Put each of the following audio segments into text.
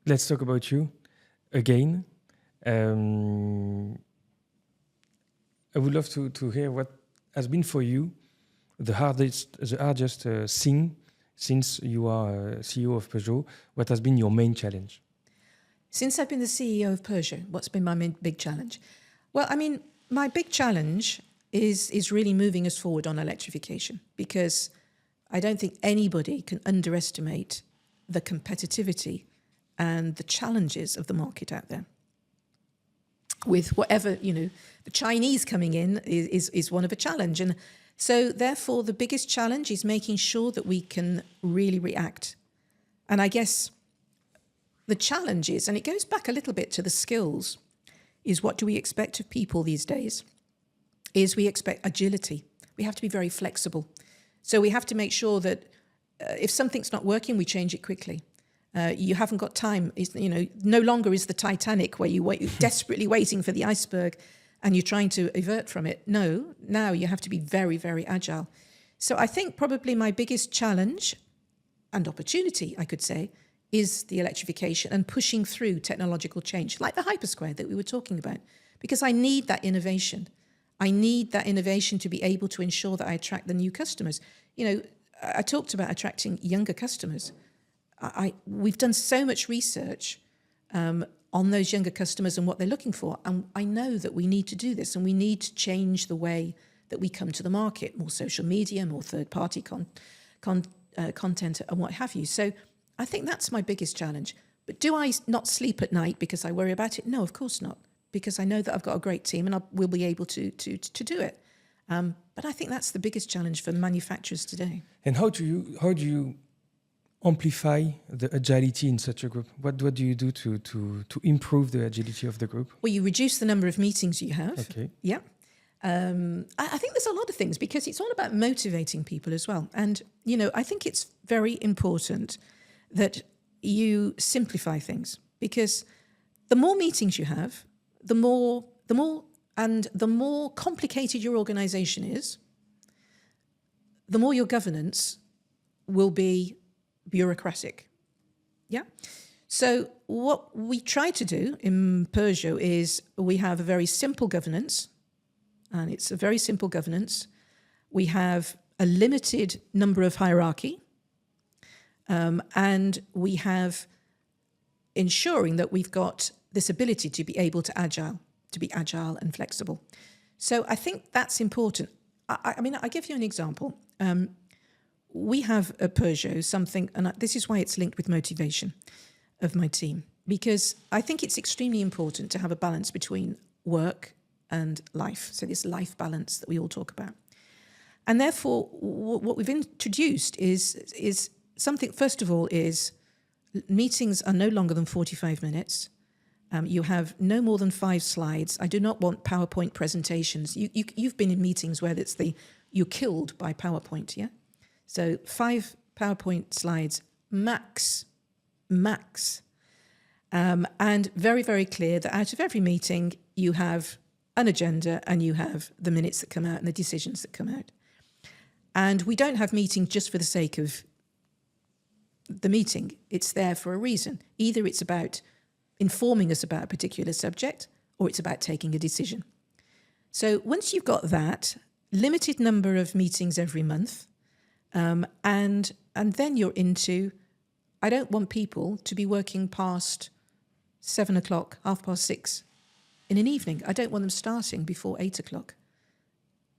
let's talk about you again. I would love to hear what has been for you the hardest thing since you are CEO of Peugeot. What has been your main challenge? Since I've been the CEO of Peugeot, what's been my main big challenge? Well, I mean, my big challenge is really moving us forward on electrification, because I don't think anybody can underestimate the competitivity and the challenges of the market out there. With whatever, the Chinese coming in is one of a challenge. And so therefore, the biggest challenge is making sure that we can really react. And I guess the challenge is, and it goes back a little bit to the skills, is what do we expect of people these days? Is we expect agility. We have to be very flexible. So we have to make sure that if something's not working, we change it quickly. You haven't got time. No longer is the Titanic where you're desperately waiting for the iceberg and you're trying to avert from it. No, now you have to be very, very agile. So I think probably my biggest challenge and opportunity, I could say, is the electrification and pushing through technological change, like the hypersquare that we were talking about, because I need that innovation. I need that innovation to be able to ensure that I attract the new customers. I talked about attracting younger customers. We've done so much research on those younger customers and what they're looking for. And I know that we need to do this, and we need to change the way that we come to the market, more social media, more third-party content and what have you. So I think that's my biggest challenge. But do I not sleep at night because I worry about it? No, of course not, because I know that I've got a great team and we'll be able to do it. But I think that's the biggest challenge for manufacturers today. And how do you amplify the agility in such a group? What do you do to improve the agility of the group? Well, you reduce the number of meetings you have. Okay. Yeah. I think there's a lot of things, because it's all about motivating people as well. And, I think it's very important that you simplify things, because the more meetings you have, the more complicated your organization is, the more your governance will be bureaucratic. Yeah. So what we try to do in Peugeot is we have a very simple governance, and it's a very simple governance. We have a limited number of hierarchy, and we have ensuring that we've got this ability to be able to be agile and flexible. So I think that's important. I mean, I'll give you an example. We have at Peugeot something, and this is why it's linked with motivation of my team, because I think it's extremely important to have a balance between work and life. So this life balance that we all talk about. And therefore, what we've introduced is something, first of all, is meetings are no longer than 45 minutes. You have no more than 5 slides. I do not want PowerPoint presentations. You've been in meetings where you're killed by PowerPoint, yeah? So 5 PowerPoint slides, max. And very, very clear that out of every meeting, you have an agenda and you have the minutes that come out and the decisions that come out. And we don't have meetings just for the sake of the meeting. It's there for a reason. Either it's about informing us about a particular subject, or it's about taking a decision. So once you've got that, limited number of meetings every month, and then you're into, I don't want people to be working past 7 o'clock, 6:30 in an evening. I don't want them starting before 8 o'clock.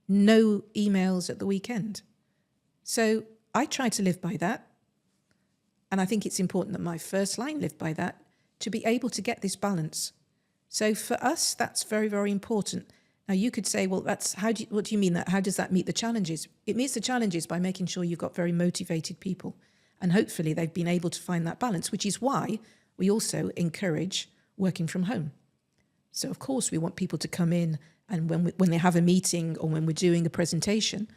No emails at the weekend. So I try to live by that. And I think it's important that my first line live by that, to be able to get this balance. So for us, that's very, very important. Now you could say, well, what do you mean that? How does that meet the challenges? It meets the challenges by making sure you've got very motivated people. And hopefully they've been able to find that balance, which is why we also encourage working from home. So of course we want people to come in and when they have a meeting or when we're doing a presentation,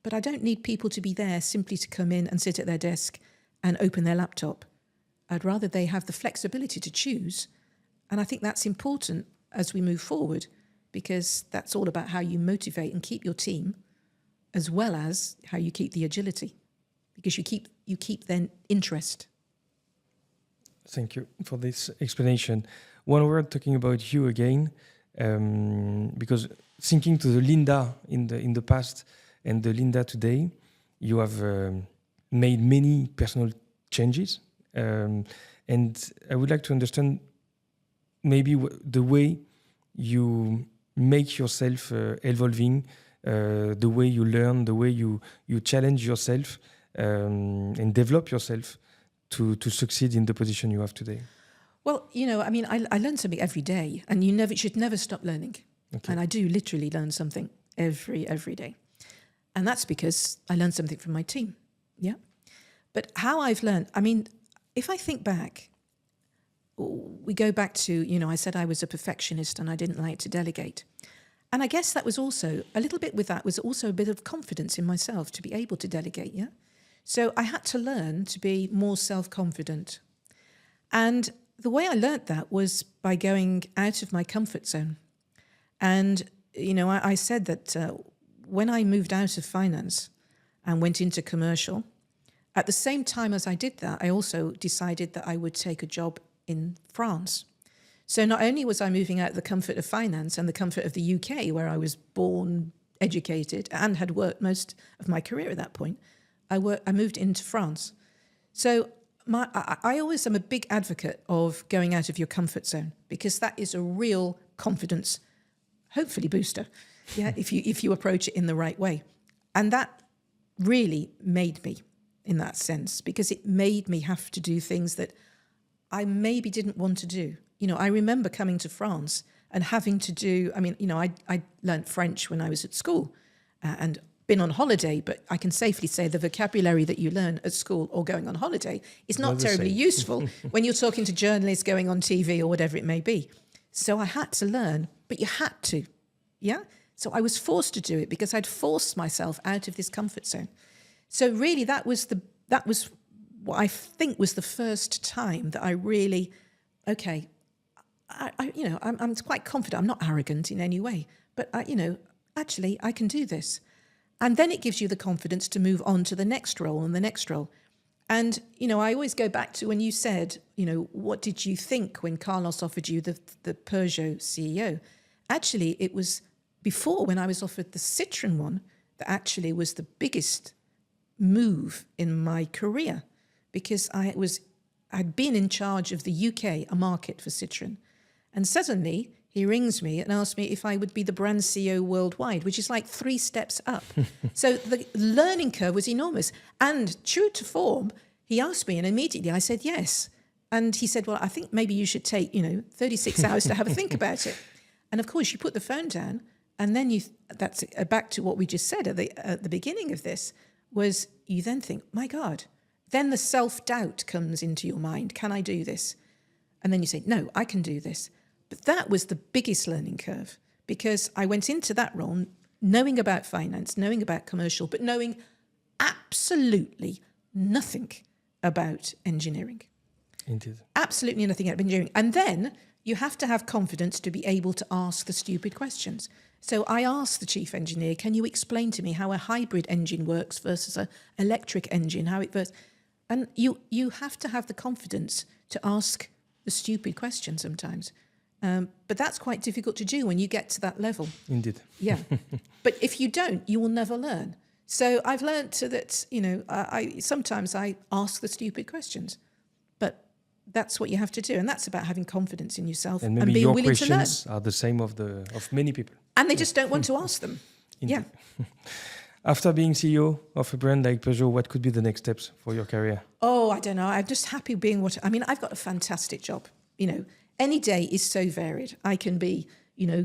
but I don't need people to be there simply to come in and sit at their desk and open their laptop. I'd rather they have the flexibility to choose. And I think that's important as we move forward, because that's all about how you motivate and keep your team, as well as how you keep the agility, because you keep their interest. Thank you for this explanation. One word talking about you again, because thinking to the Linda in the past and the Linda today, you have made many personal changes, and I would like to understand maybe the way you make yourself evolving, the way you learn, the way you challenge yourself and develop yourself to succeed in the position you have today. Well, I mean, I learn something every day, and you should never stop learning. Okay. And I do literally learn something every day. And that's because I learn something from my team. Yeah. But how I've learned, I mean, if I think back, we go back to, I said I was a perfectionist and I didn't like to delegate. And I guess that was also, a little bit with that was also a bit of confidence in myself to be able to delegate, yeah? So I had to learn to be more self-confident. And the way I learned that was by going out of my comfort zone. And, I said that when I moved out of finance and went into commercial, at the same time as I did that, I also decided that I would take a job in France. So not only was I moving out of the comfort of finance and the comfort of the UK, where I was born, educated, and had worked most of my career at that point, I moved into France. So I always am a big advocate of going out of your comfort zone, because that is a real confidence, hopefully booster, yeah, if you approach it in the right way. And that really made me in that sense, because it made me have to do things that I maybe didn't want to do. I remember coming to France and having to do, I learned French when I was at school and been on holiday, but I can safely say the vocabulary that you learn at school or going on holiday is not terribly useful when you're talking to journalists, going on TV or whatever it may be. So I had to learn, but you had to, yeah? So I was forced to do it because I'd forced myself out of this comfort zone. So really that was what I think was the first time that I really, okay, I'm quite confident. I'm not arrogant in any way, but actually I can do this. And then it gives you the confidence to move on to the next role and the next role. And, I always go back to when you said, what did you think when Carlos offered you the Peugeot CEO? Actually, it was before, when I was offered the Citroën one, that actually was the biggest move in my career, because I'd been in charge of the UK, a market for Citroën. And suddenly he rings me and asks me if I would be the brand CEO worldwide, which is like 3 steps up. So the learning curve was enormous. And true to form, he asked me and immediately I said yes. And he said, well, I think maybe you should take, 36 hours to have a think about it. And of course, you put the phone down, and then that's back to what we just said at the beginning of this, was you then think, my God, then the self-doubt comes into your mind. Can I do this? And then you say, no, I can do this. But that was the biggest learning curve, because I went into that role knowing about finance, knowing about commercial, but knowing absolutely nothing about engineering. Indeed. Absolutely nothing about engineering. And then you have to have confidence to be able to ask the stupid questions. So I asked the chief engineer, can you explain to me how a hybrid engine works versus an electric engine, how it works? And you have to have the confidence to ask the stupid question sometimes. But that's quite difficult to do when you get to that level. Indeed. Yeah. But if you don't, you will never learn. So I've learned that, sometimes I ask the stupid questions, but that's what you have to do. And that's about having confidence in yourself and being your willing to learn. questions are the same of many people. And they just don't want to ask them. Indeed. Yeah. After being CEO of a brand like Peugeot, what could be the next steps for your career? Oh, I don't know. I'm just happy being I've got a fantastic job. Any day is so varied. I can be,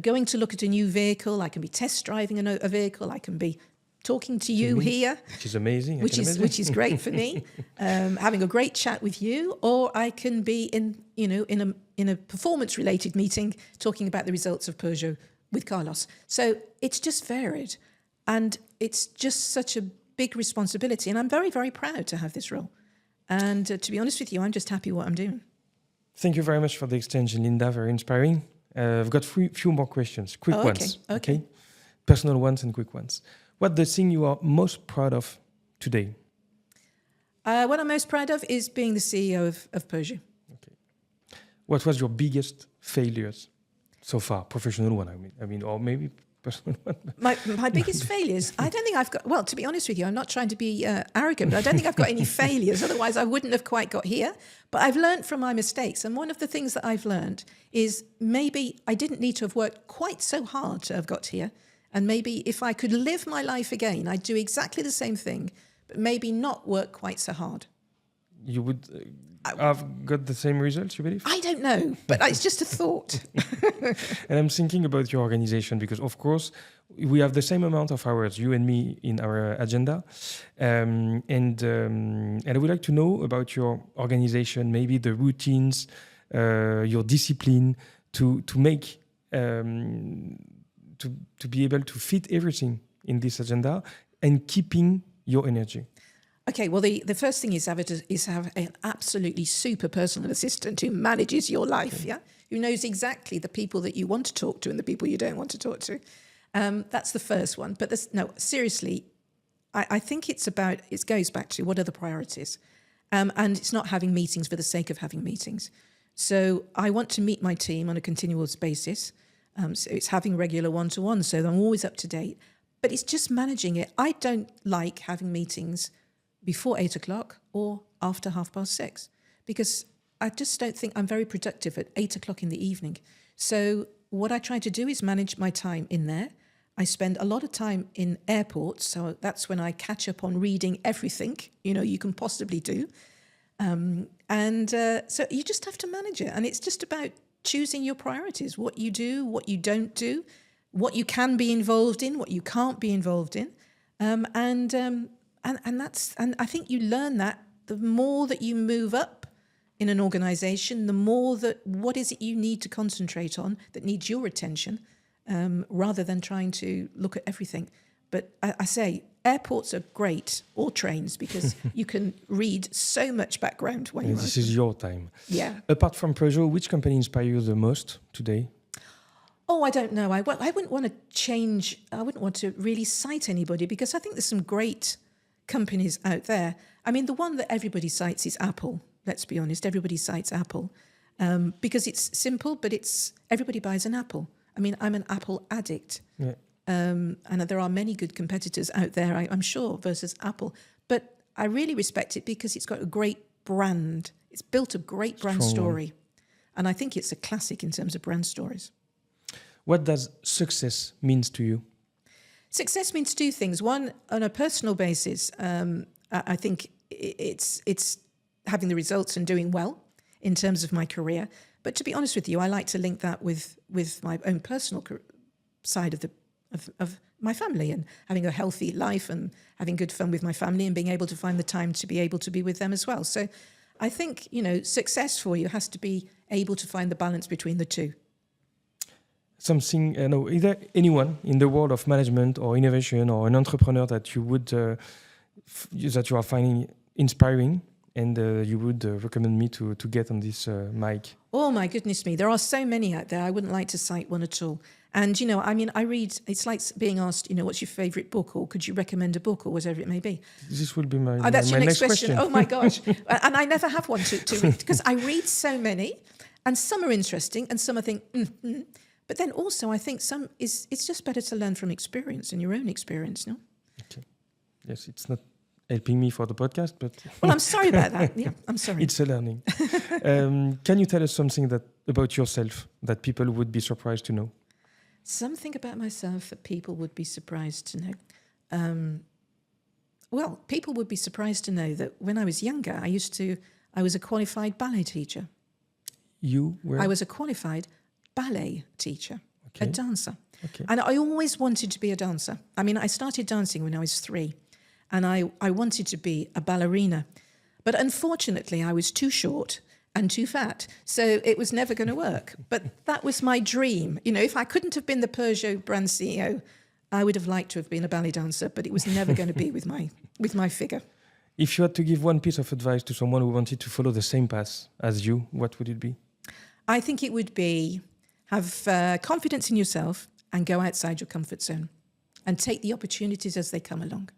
going to look at a new vehicle. I can be test driving a vehicle. I can be talking to you here, which is amazing. Which is great for me. Having a great chat with you, or I can be in a performance related meeting talking about the results of Peugeot with Carlos. So it's just varied, and it's just such a big responsibility. And I'm very, very proud to have this role. And to be honest with you, I'm just happy what I'm doing. Thank you very much for the exchange, Linda. Very inspiring. I've got few more questions, quick ones. Okay. Personal ones and quick ones. What's the thing you are most proud of today? What I'm most proud of is being the CEO of Peugeot. Okay. What was your biggest failures so far? Professional one, I mean, or maybe personal one. My biggest failures, I don't think I've got, well, to be honest with you, I'm not trying to be arrogant, but I don't think I've got any failures. Otherwise, I wouldn't have quite got here. But I've learned from my mistakes. And one of the things that I've learned is maybe I didn't need to have worked quite so hard to have got here. And maybe if I could live my life again, I'd do exactly the same thing, but maybe not work quite so hard. You would have got the same results, you believe? I don't know, but it's just a thought. And I'm thinking about your organization because, of course, we have the same amount of hours, you and me, in our agenda. And I would like to know about your organization, maybe the routines, your discipline to make... to be able to fit everything in this agenda and keeping your energy. Okay, well, the first thing is have an absolutely super personal assistant who manages your life, yeah? Who knows exactly the people that you want to talk to and the people you don't want to talk to. That's the first one. But no, seriously, I think it goes back to what are the priorities? And it's not having meetings for the sake of having meetings. So I want to meet my team on a continuous basis. So it's having regular one-to-ones, so I'm always up to date. But it's just managing it. I don't like having meetings before 8 o'clock or after 6:30 because I just don't think I'm very productive at 8 o'clock in the evening. So what I try to do is manage my time in there. I spend a lot of time in airports, so that's when I catch up on reading everything, you can possibly do. So you just have to manage it. And it's just about choosing your priorities, what you do, what you don't do, what you can be involved in, what you can't be involved in. And I think you learn that the more that you move up in an organization, the more that what is it you need to concentrate on that needs your attention, rather than trying to look at everything. But I say airports are great, or trains, because you can read so much background when you're This is your time. Yeah. Apart from Peugeot, which company inspires you the most today? Oh, I don't know. I wouldn't want to change. I wouldn't want to really cite anybody because I think there's some great companies out there. I mean, the one that everybody cites is Apple. Let's be honest. Everybody cites Apple because it's simple, but everybody buys an Apple. I mean, I'm an Apple addict. Yeah. And there are many good competitors out there, I'm sure, versus Apple. But I really respect it because it's got a great brand. It's built a great brand story. And I think it's a classic in terms of brand stories. What does success mean to you? Success means two things. One, on a personal basis, I think it's having the results and doing well in terms of my career. But to be honest with you, I like to link that with my own personal side of my family and having a healthy life and having good fun with my family and being able to find the time to be able to be with them as well. So I think, success for you has to be able to find the balance between the two. Something, is there anyone in the world of management or innovation or an entrepreneur that you would, that you are finding inspiring and you would recommend me to get on this mic? Oh my goodness me, there are so many out there. I wouldn't like to cite one at all. And, I read, it's like being asked, what's your favourite book or could you recommend a book or whatever it may be? This will be my, that's my your next question. Oh my gosh. And I never have one to read because I read so many and some are interesting and some I think, But then also I think it's just better to learn from experience and your own experience, no? Okay. Yes, it's not helping me for the podcast, but... Well, I'm sorry about that. Yeah, I'm sorry. It's a learning. Can you tell us something about yourself that people would be surprised to know? Something about myself that people would be surprised to know. Well, people would be surprised to know that when I was younger, I was a qualified ballet teacher. You were? I was a qualified ballet teacher, okay. A dancer. Okay. And I always wanted to be a dancer. I mean, I started dancing when I was 3 and I wanted to be a ballerina. But unfortunately, I was too short and too fat. So it was never going to work. But that was my dream. If I couldn't have been the Peugeot brand CEO, I would have liked to have been a ballet dancer, but it was never going to be with my figure. If you had to give one piece of advice to someone who wanted to follow the same path as you, what would it be? I think it would be have confidence in yourself and go outside your comfort zone and take the opportunities as they come along.